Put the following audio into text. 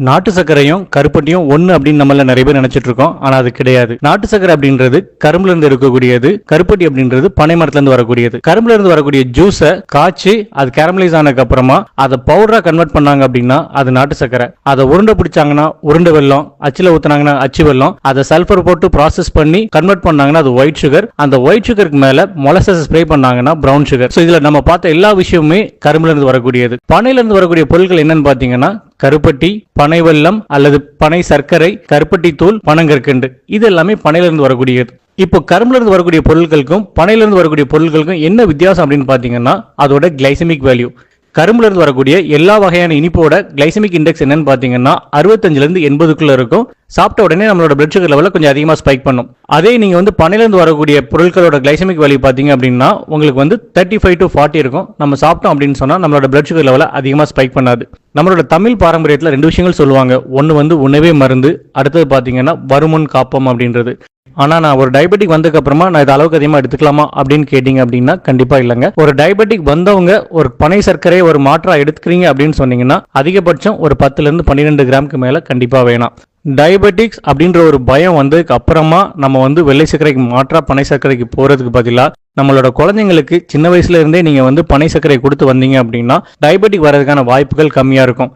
நாட்டு சர்க்கரையும் கருப்பட்டியும் ஒன்னு அப்படின்னு நம்மள நிறைய பேர் நினைச்சிட்டு இருக்கோம். ஆனா அது கிடையாது. நாட்டு சர்க்கரை அப்படின்றது கரும்புல இருந்து இருக்கக்கூடியது, கருப்பட்டி அப்படின்றது பனை மரத்துல இருந்து வரக்கூடியது. கரும்புல இருந்து வரக்கூடிய ஜூஸை காய்ச்சி அது கேரமலைஸ் ஆனதுக்கு அப்புறமா அதை பவுடரா கன்வெர்ட் பண்ணாங்க அப்படின்னா அது நாட்டு சர்க்கரை. அதை உருண்டை பிடிச்சாங்கன்னா உருண்டை வெல்லம், அச்சுல ஊத்துனாங்கன்னா அச்சு வெல்லம், அதை சல்பர் போட்டு ப்ராசஸ் பண்ணி கன்வெர்ட் பண்ணாங்கன்னா அது ஒயிட் சுகர். அந்த ஒயிட் சுகருக்கு மேல மொலசஸ் ஸ்ப்ரே பண்ணாங்கன்னா பிரவுன் சுகர். சோ இதுல நம்ம பார்த்த எல்லா விஷயமுமே கரும்புல இருந்து வரக்கூடியது. பனையில இருந்து வரக்கூடிய பொருட்கள் என்னன்னு பாத்தீங்கன்னா கருப்பட்டி, பனை வெல்லம் அல்லது பனை சர்க்கரை, கருப்பட்டி தூள், பனங்கற்கண்டு, இது எல்லாமே பனையில இருந்து வரக்கூடியது. இப்போ கரும்புல இருந்து வரக்கூடிய பொருட்களுக்கும் பனையில இருந்து வரக்கூடிய பொருட்களுக்கும் என்ன வித்தியாசம் அப்படின்னு பாத்தீங்கன்னா அதோட கிளைசமிக் வேல்யூ. கரும்புல இருந்து வரக்கூடிய எல்லா வகையான இனிப்போட கிளைசமிக் இண்டெக்ஸ் என்னன்னு பாத்தீங்கன்னா 65 இருந்து 80க்குள்ள இருக்கும். சாப்பிட்ட உடனே நம்மளோட பிளட் சுகர் லெவல கொஞ்சம் அதிகமா ஸ்பைக் பண்ணும். அதே நீங்க பனையில இருந்து வரக்கூடிய பொருட்களோட கிளைசமிக் வேல்யூ பாத்தீங்க அப்படின்னா உங்களுக்கு 35 to 40 இருக்கும். நம்ம சாப்பிட்டோம் அப்படின்னு சொன்னா நம்மளோட பிளட் சுகர் லெவல அதிகமா ஸ்பைக் பண்ணாது. நம்மளோட தமிழ் பாரம்பரியத்துல ரெண்டு விஷயங்கள் சொல்லுவாங்க. ஒன்னு உணவே மருந்து, அடுத்தது பாத்தீங்கன்னா வருமுன் காப்பம் அப்படின்றது. ஆனா நான் ஒரு டயபெட்டிக் வந்ததுக்கு அப்புறமா நான் இது அளவுக்கு அதிகமா எடுத்துக்கலாமா அப்படின்னு கேட்டீங்க அப்படின்னா கண்டிப்பா இல்லைங்க. ஒரு டயபெட்டிக் வந்தவங்க ஒரு பனை சர்க்கரை ஒரு மாற்றா எடுத்துக்கிறீங்க அப்படின்னு சொன்னீங்கன்னா அதிகபட்சம் ஒரு 10 இருந்து 12 கிராமுக்கு மேல கண்டிப்பா வேணாம். டயபெட்டிக்ஸ் அப்படின்ற ஒரு பயம் வந்ததுக்கு அப்புறமா நம்ம வெள்ளை சர்க்கரைக்கு மாற்றா பனை சர்க்கரைக்கு போறதுக்கு பதிலா நம்மளோட குழந்தைங்களுக்கு சின்ன வயசுல இருந்தே நீங்க பனை சர்க்கரை கொடுத்து வந்தீங்க அப்படின்னா டயபெட்டிக் வர்றதுக்கான வாய்ப்புகள் கம்மியா இருக்கும்.